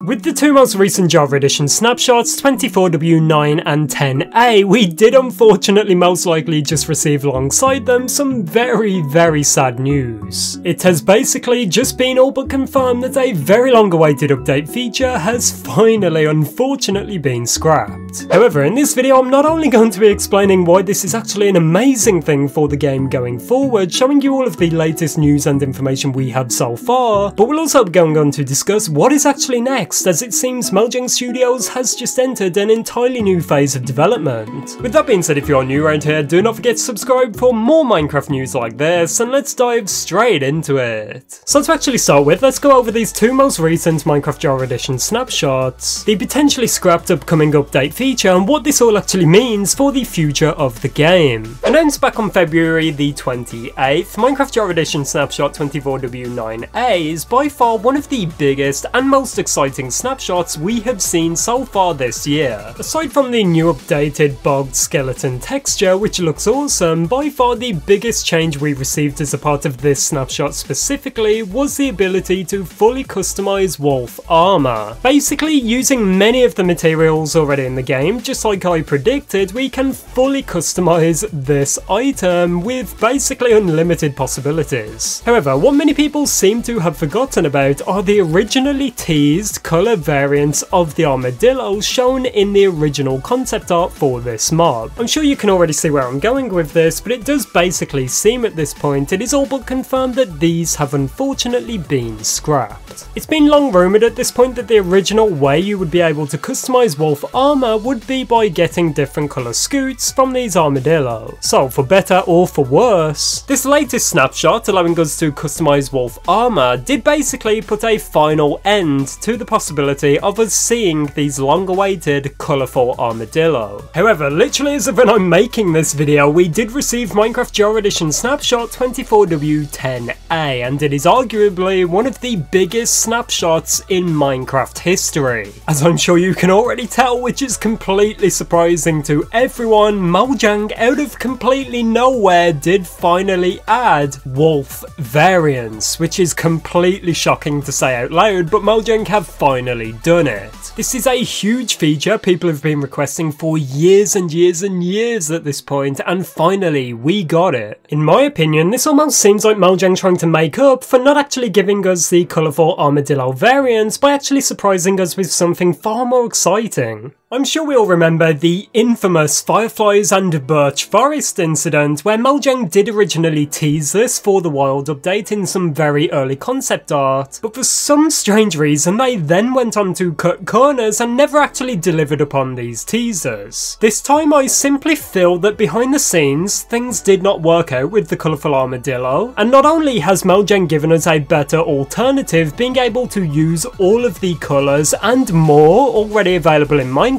With the two most recent Java Edition snapshots, 24W9 and 10A, we did unfortunately most likely just receive alongside them some very sad news. It has basically just been all but confirmed that a very long awaited update feature has finally unfortunately been scrapped. However, in this video I'm not only going to be explaining why this is actually an amazing thing for the game going forward, showing you all of the latest news and information we have so far, but we'll also be going on to discuss what is actually next, as it seems Mojang Studios has just entered an entirely new phase of development. With that being said, if you're new around here, do not forget to subscribe for more Minecraft news like this, and let's dive straight into it. So to actually start with, let's go over these two most recent Minecraft Java Edition snapshots, the potentially scrapped upcoming update feature, and what this all actually means for the future of the game. Announced back on February the 28th, Minecraft Java Edition snapshot 24W9A is by far one of the biggest and most exciting snapshots we have seen so far this year. Aside from the new updated bogged skeleton texture, which looks awesome, by far the biggest change we received as a part of this snapshot specifically was the ability to fully customize wolf armor. Basically, using many of the materials already in the game, just like I predicted, we can fully customize this item with basically unlimited possibilities. However, what many people seem to have forgotten about are the originally teased colour variants of the Armadillo shown in the original concept art for this mob. I'm sure you can already see where I'm going with this, but it does basically seem at this point it is all but confirmed that these have unfortunately been scrapped. It's been long rumoured at this point that the original way you would be able to customise wolf armour would be by getting different colour scoots from these armadillos. So for better or for worse, this latest snapshot allowing us to customise wolf armour did basically put a final end to the possibility of us seeing these long-awaited colourful armadillo. However, literally as of when I'm making this video, we did receive Minecraft Java Edition snapshot 24W10A, and it is arguably one of the biggest snapshots in Minecraft history. As I'm sure you can already tell, which is completely surprising to everyone, Mojang out of completely nowhere did finally add wolf variants, which is completely shocking to say out loud, but Mojang have finally done it. This is a huge feature people have been requesting for years and years at this point, and finally we got it. In my opinion, this almost seems like Mojang trying to make up for not actually giving us the colourful armadillo variants by actually surprising us with something far more exciting. I'm sure we all remember the infamous Fireflies and Birch Forest incident, where Mojang did originally tease this for the Wild update in some very early concept art, but for some strange reason they then went on to cut corners and never actually delivered upon these teasers. This time I simply feel that behind the scenes things did not work out with the colourful armadillo, and not only has Mojang given us a better alternative being able to use all of the colours and more already available in Minecraft,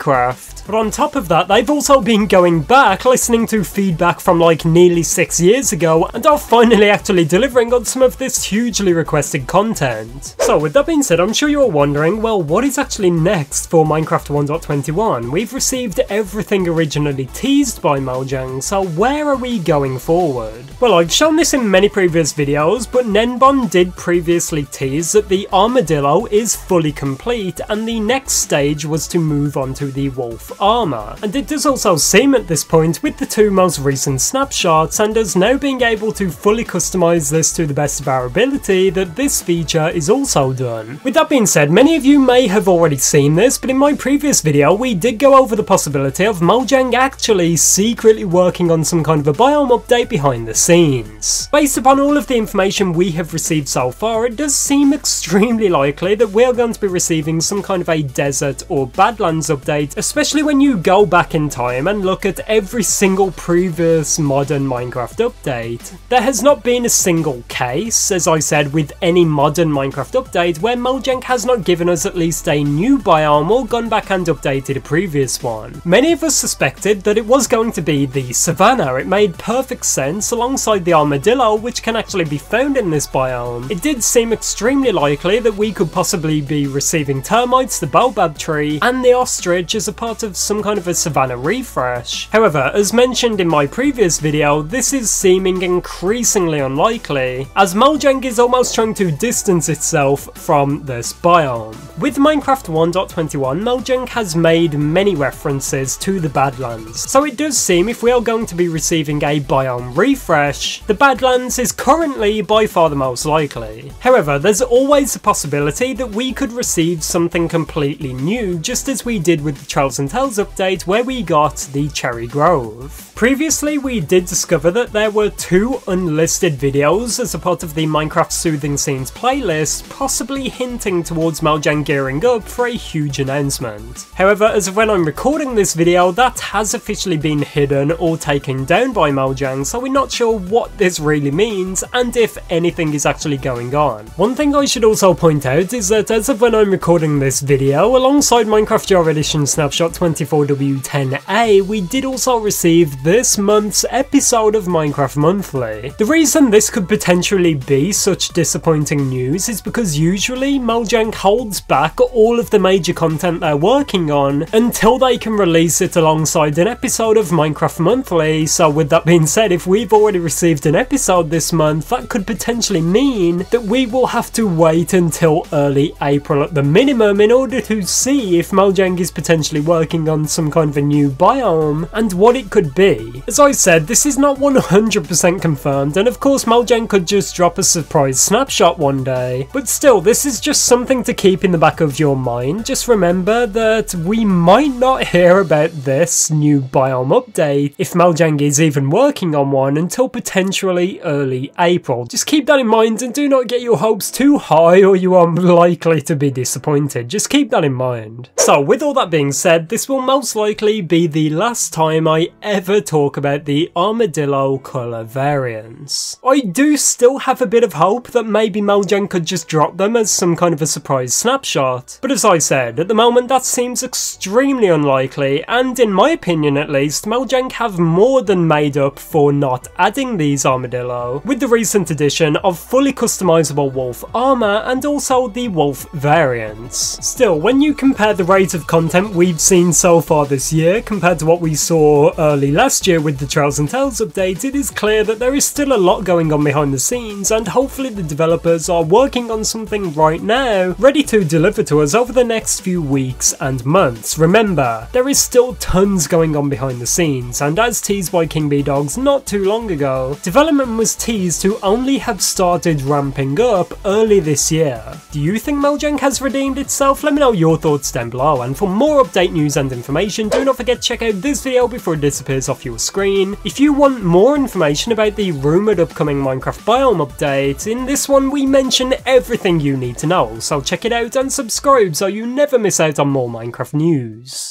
but on top of that they've also been going back, listening to feedback from like nearly 6 years ago, and are finally actually delivering on some of this hugely requested content. So with that being said, I'm sure you're wondering, well, what is actually next for Minecraft 1.21? We've received everything originally teased by Mojang, so where are we going forward? Well, I've shown this in many previous videos, but Nenbon did previously tease that the Armadillo is fully complete and the next stage was to move on to the wolf armor. And it does also seem at this point, with the two most recent snapshots and us now being able to fully customize this to the best of our ability, that this feature is also done. With that being said, many of you may have already seen this, but in my previous video we did go over the possibility of Mojang actually secretly working on some kind of a biome update behind the scenes. Based upon all of the information we have received so far, it does seem extremely likely that we're going to be receiving some kind of a desert or badlands update, especially when you go back in time and look at every single previous modern Minecraft update. There has not been a single case, as I said, with any modern Minecraft update where Mojang has not given us at least a new biome or gone back and updated a previous one. Many of us suspected that it was going to be the savannah. It made perfect sense alongside the armadillo, which can actually be found in this biome. It did seem extremely likely that we could possibly be receiving termites, the baobab tree, and the ostrich outage as a part of some kind of a Savannah refresh. However, as mentioned in my previous video, this is seeming increasingly unlikely, as Mojang is almost trying to distance itself from this biome. With Minecraft 1.21, Mojang has made many references to the Badlands, so it does seem if we are going to be receiving a biome refresh, the Badlands is currently by far the most likely. However, there's always the possibility that we could receive something completely new, just as we did with the Trails and Tales update where we got the Cherry Grove. Previously, we did discover that there were 2 unlisted videos as a part of the Minecraft Soothing Scenes playlist, possibly hinting towards Mojang gearing up for a huge announcement. However, as of when I'm recording this video, that has officially been hidden or taken down by Mojang, so we're not sure what this really means and if anything is actually going on. One thing I should also point out is that as of when I'm recording this video, alongside Minecraft Jar Edition Snapshot 24W10A, we did also receive this month's episode of Minecraft Monthly. The reason this could potentially be such disappointing news is because usually Mojang holds back all of the major content they're working on until they can release it alongside an episode of Minecraft Monthly, so with that being said, if we've already received an episode this month, that could potentially mean that we will have to wait until early April at the minimum in order to see if Mojang is potentially working on some kind of a new biome and what it could be. As I said, this is not 100% confirmed, and of course Mojang could just drop a surprise snapshot one day, but still, this is just something to keep in the back of your mind. Just remember that we might not hear about this new biome update, if Mojang is even working on one, until potentially early April. Just keep that in mind and do not get your hopes too high or you are likely to be disappointed. Just keep that in mind. So with all that being said, this will most likely be the last time I ever talk about the Armadillo colour variants. I do still have a bit of hope that maybe Mojang could just drop them as some kind of a surprise snapshot, but as I said, at the moment that seems extremely unlikely, and in my opinion at least, Mojang have more than made up for not adding these Armadillo, with the recent addition of fully customisable wolf armour and also the wolf variants. Still, when you compare the rate of content we've seen so far this year compared to what we saw early last year with the Trails and Tales update, it is clear that there is still a lot going on behind the scenes, and hopefully the developers are working on something right now, ready to deliver to us over the next few weeks and months. Remember, there is still tons going on behind the scenes, and as teased by King B Dogs not too long ago, development was teased to only have started ramping up early this year. Do you think Mojang has redeemed itself? Let me know your thoughts down below, and for more update news and information, do not forget to check out this video before it disappears off your screen. If you want more information about the rumoured upcoming Minecraft biome update, in this one we mention everything you need to know, so check it out and subscribe so you never miss out on more Minecraft news.